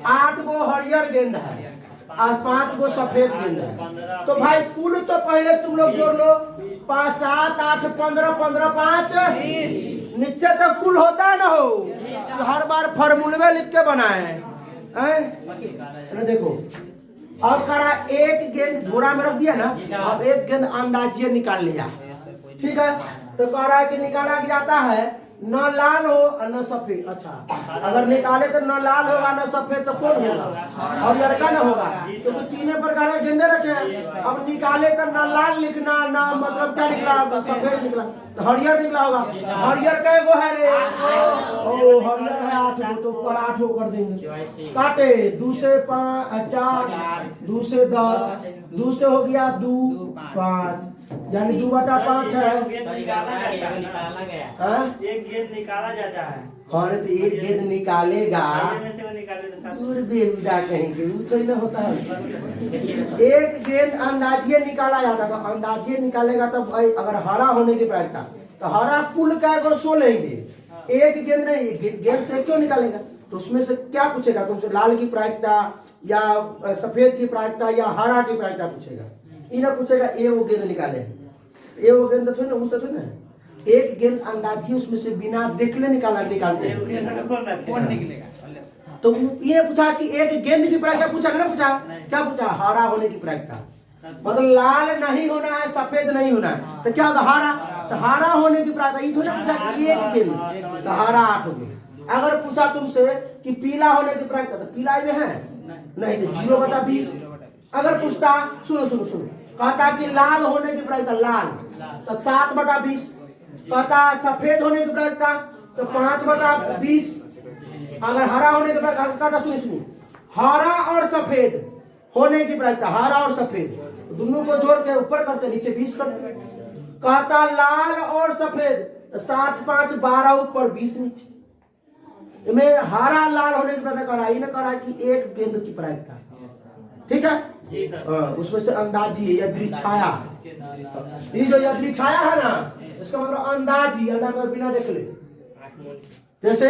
8 गो हरियर गेंद है और 5 गो सफेद गेंद है। तो भाई कुल तो पहले तुम लोग जोड़ लो, 5 7 8 15 15 5 20, नीचे तो कुल होता है ना हो, हर बार फॉर्मूले लिख के बनाए हैं। देखो अब करा, एक गेंद झोरा में रख दिया ना, अब एक गेंद अंदाजिए निकाल लिया, ठीक है, तो कह रहा है कि निकाला जाता है न लाल हो और न सफेद। अच्छा, अगर निकाले तो न लाल होगा न सफेद, तो कौन होगा? और लड़का न होगा, तो तीनों प्रकार के गेंदे रखे हैं। अब निकाले तो न लाल लिखना, ना मतलब क्या निकला? सफेद निकला, तो हरियर निकला होगा। हरियर का एगो है रे, ओ हरियर है 8 गो, तो ऊपर 8 गो कर देंगे, काटे 2 से 5 4, 2 से 10, 2 से हो गया 2 5, यानी 2/5 है। एक गेंद निकाला जाता है, और तो एक गेंद निकालेगा, बेहुदा कहेंगे, वो थोड़ी ना होता है। एक गेंद अंदाजिए निकाला जाता, तो अंदाजिए निकालेगा तो भाई अगर हरा होने की प्रायिकता, तो हरा कुल का 16 लेंगे, एक गेंद नहीं, गेंद तो क्यों निकालेगा? तो उसमें से क्या पूछेगा तुमसे? लाल की प्रायिकता या सफेद की प्रायिकता या हरा की प्रायिकता पूछेगा। इन्हें पूछेगा ए वो गेंद निकाले, ए वो गेंद थोड़ी ना, वो तो ना एक गेंद अंदाजी उसमें से बिना देखले निकालते हैं। कौन निकलेगा? तो ये पूछा कि एक गेंद की प्रायिकता पूछा ना, पूछा क्या पूछा? हरा होने की प्रायिकता, मतलब लाल नहीं होना है, सफेद नहीं होना है, तो क्या होगा? हरा। तो हरा होने की प्रायिकता ये थोड़ी ना पूछा कि एक गेंद, तो हरा 8 हो गया। अगर पूछा तुमसे कि पीला होने की प्रायिकता, तो पीला में है नहीं, तो 0/20। अगर पूछता, सुनो सुनो सुनो, कहता कि लाल होने की प्रायिकता, लाल, तो 7/20। कहता सफेद होने की प्रायिकता, तो 5/20। अगर हरा होने की प्रायिकता, सुनिए, हरा और सफेद होने की प्रायिकता, हरा और सफेद दोनों को जोड़ के ऊपर करते, नीचे 20 करते। कहता लाल और सफेद, तो 7 5 12 ऊपर 20 नीचे। में हरा लाल होने की प्रायिकता करा, ही ना करा कि एक गेंद की प्रायिकता, ठीक है। उसमें से अंदाजी यदि छाया, ये जो यदि छाया है ना, इसका मतलब अंदाजी, अंदाज बिना देख ले। जैसे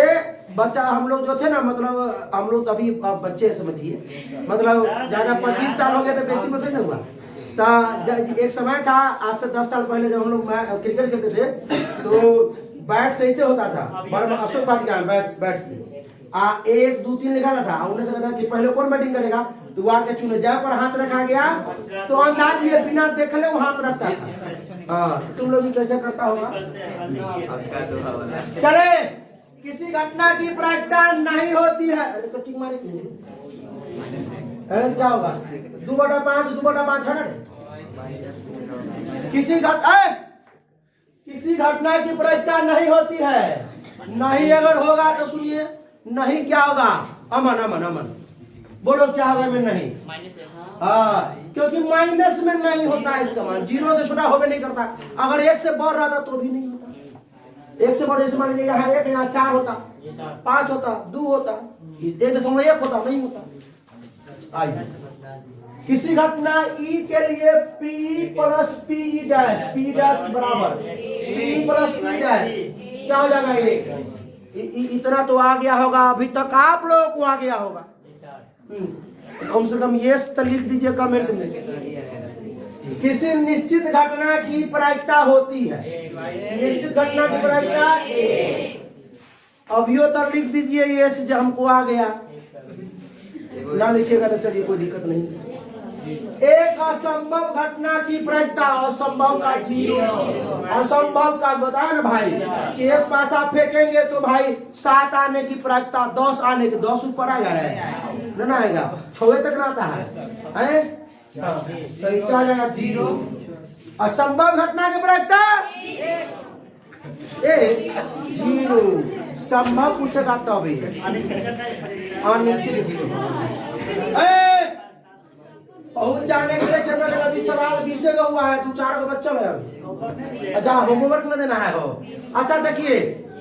बच्चा हम लोग जो थे ना, मतलब हम लोग अभी बच्चे समझिए, मतलब ज्यादा 25 साल हो गए तो बेसी मत नहीं हुआ। तो एक समय था, आज से 10 साल पहले जब हम लोग क्रिकेट खेलते थे, तो बैट से ऐसे होता था, अशोक वाटिका बैट से 1 2 3 निकाला था। उन्हें से कहता कि पहले कौन बैटिंग करेगा, तो आके चुने, जहाँ पर हाथ रखा गया तो अंदाज ये बिना देखले वो हाथ रखता था। हाँ, तो तुम लोग कैसे करता होगा? चले, किसी घटना की प्रायिकता नहीं होती है, अरे तो ठीक मारे क्या होगा? 2/5 2/5 है ना। किसी घटना की प्रायिकता नहीं होती है, नहीं अगर होगा तो सुनिए, नहीं क्या होगा? अमन अमन अमन, बोलो क्या होगा में? नहीं, हाँ, क्योंकि माइनस में नहीं होता है, इसका मान 0 से छोटा होवे नहीं करता। अगर 1 से बढ़ रहा था तो भी नहीं होता। 1 से बढ़, जैसे मान लीजिए यहाँ 1, यहाँ 4 होता, 5 होता, 2 होता, 1.1 होता, नहीं होता। आइए, किसी घटना E के लिए P plus P dash, P dash बराबर P प्लस P डैश क्या हो जाएगा? ये इतना तो आ गया होगा, अभी तक आप लोगों को आ गया होगा। कम से कम ये तो लिख दीजिए कमेंट में। किसी निश्चित घटना की प्रायिकता होती है, निश्चित घटना की प्रायिकता अभियो तक लिख दीजिए, ये से हमको आ गया। ना लिखिएगा तो चलिए कोई दिक्कत नहीं। एक असंभव घटना की प्रायिकता, असंभव का 0, असंभव का बताया ना भाई कि एक पासा फेंकेंगे तो भाई 7 आने की प्रायिकता, 10 आने की, 10 ऊपर आएगा रे ना आएगा, 6 तक रहता है तो क्या आ जाएगा 0। असंभव घटना की प्रायिकता 0, संभव पूछेगा तब भी अनिश्चित 0। बहुत जाने के लिए चल रहा अभी सवाल 20 का हुआ है, 2-4 का बच्चा है अभी। अच्छा होमवर्क में देना है हो। अच्छा देखिए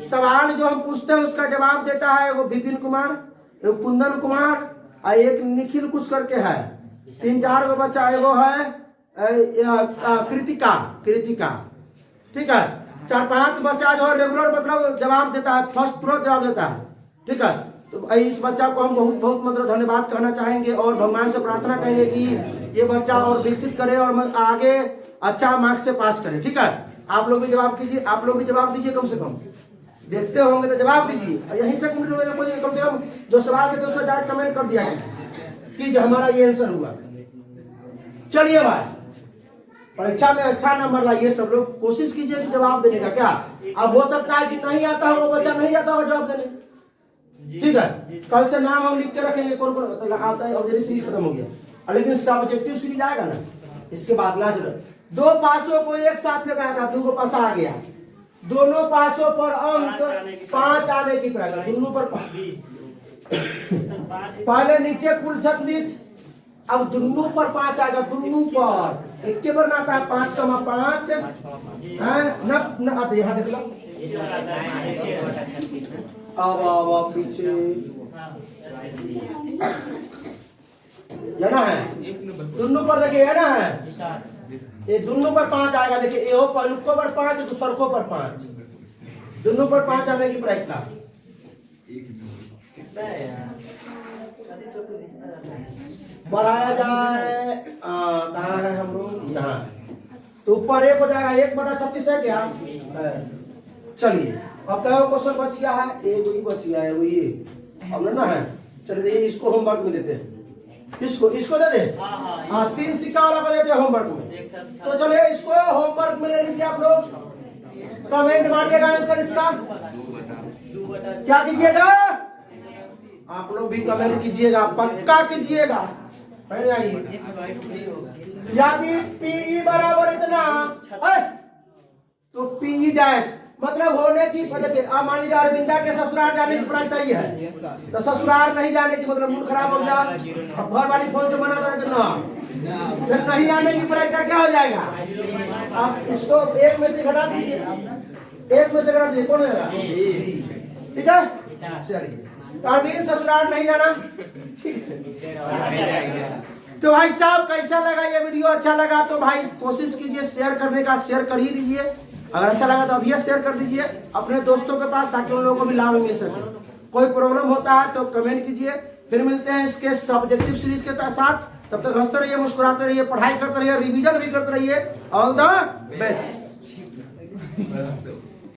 सवाल जो हम पूछते हैं उसका जवाब देता है वो विपिन कुमार, एक कुंदन कुमार और एक निखिल कुछ करके है, 3-4 का बच्चा, एगो है कृतिका, ठीक है। 4-5 बच्चा जो है रेगुलर मतलब जवाब देता है, फर्स्ट फ्लोर जवाब देता है, ठीक है। तो इस बच्चा को हम बहुत मतलब धन्यवाद कहना चाहेंगे और भगवान से प्रार्थना करेंगे कि ये बच्चा और विकसित करे और आगे अच्छा मार्क्स से पास करे, ठीक है। आप लोग भी जवाब कीजिए, आप लोग भी जवाब दीजिए, कम से कम देखते होंगे तो जवाब दीजिए। यहीं से कम से कम जो सवाल देते उसको डायरेक्ट कमेंट कर दिया कि हमारा ये आंसर हुआ। चलिए भाई परीक्षा में अच्छा नंबर लाइए, सब लोग कोशिश कीजिए कि जवाब देने का। क्या अब हो सकता है कि नहीं आता हो, बच्चा नहीं आता हो जवाब देने, ठीक है। कल से नाम हम लिख के रखेंगे कौन कौन तो आता है, ऑब्जेक्टिव सीरीज खत्म हो गया, लेकिन सब्जेक्टिव सीरीज आएगा ना इसके बाद लास्ट 2 पासों को एक साथ फेंका था, 2 पासा आ गया, दोनों पासों पर अंक 5 आने की प्रक्रिया, दोनों पर पहले नीचे कुल 36, अब दोनों पर 5 आएगा, दोनों पर एक के बार आता है 5 का 5 है न यहाँ देख लो। अब पीछे ना है दोनों पर, देखिए है ना है ये दोनों पर 5 आएगा, देखिए ये पहलुको पर 5 दूसरको पर 5, दोनों पर 5 आने की प्रायिकता। बढ़ाया जाए कहाँ है हम लोग, यहाँ तो ऊपर 1 हो जाएगा, 1/36 है क्या। चलिए अब क्या क्वेश्चन बच गया है, एक ही बच गया है वो ये अब ना है। चलिए इसको होमवर्क में देते हैं, इसको दे दे, हाँ 3 सिक्का वाला को देते हैं होमवर्क में। तो चलिए इसको होमवर्क में ले लीजिए आप लोग, कमेंट मारिएगा आंसर इसका। क्या कीजिएगा आप लोग भी कमेंट कीजिएगा, पक्का कीजिएगा। यदि पीई बराबर इतना तो पीई डैश मतलब होने की, देखिए अब मान लीजिए अरविंदा के ससुराल जाने की प्रायिकता ये है, तो ससुराल नहीं जाने की मतलब मूड खराब हो गया, अब घर वाली फोन से मना करे तो ना, फिर नहीं आने की प्रायिकता क्या हो जाएगा। आप इसको 1 में से घटा दीजिए, 1 में से घटा दीजिए, कौन होगा, ठीक है। चलिए अरविंद ससुराल नहीं जाना, तो भाई साहब कैसा लगा ये वीडियो, अच्छा लगा तो भाई कोशिश कीजिए शेयर करने का, शेयर कर ही दीजिए। अगर अच्छा लगा तो अभी शेयर कर दीजिए अपने दोस्तों के पास, ताकि उन लोगों को भी लाभ मिल सके। कोई प्रॉब्लम होता है तो कमेंट कीजिए। फिर मिलते हैं इसके सब्जेक्टिव सीरीज के साथ, तब तक हंसते रहिए, मुस्कुराते रहिए, पढ़ाई करते रहिए, रिवीजन भी करते रहिए। All the best.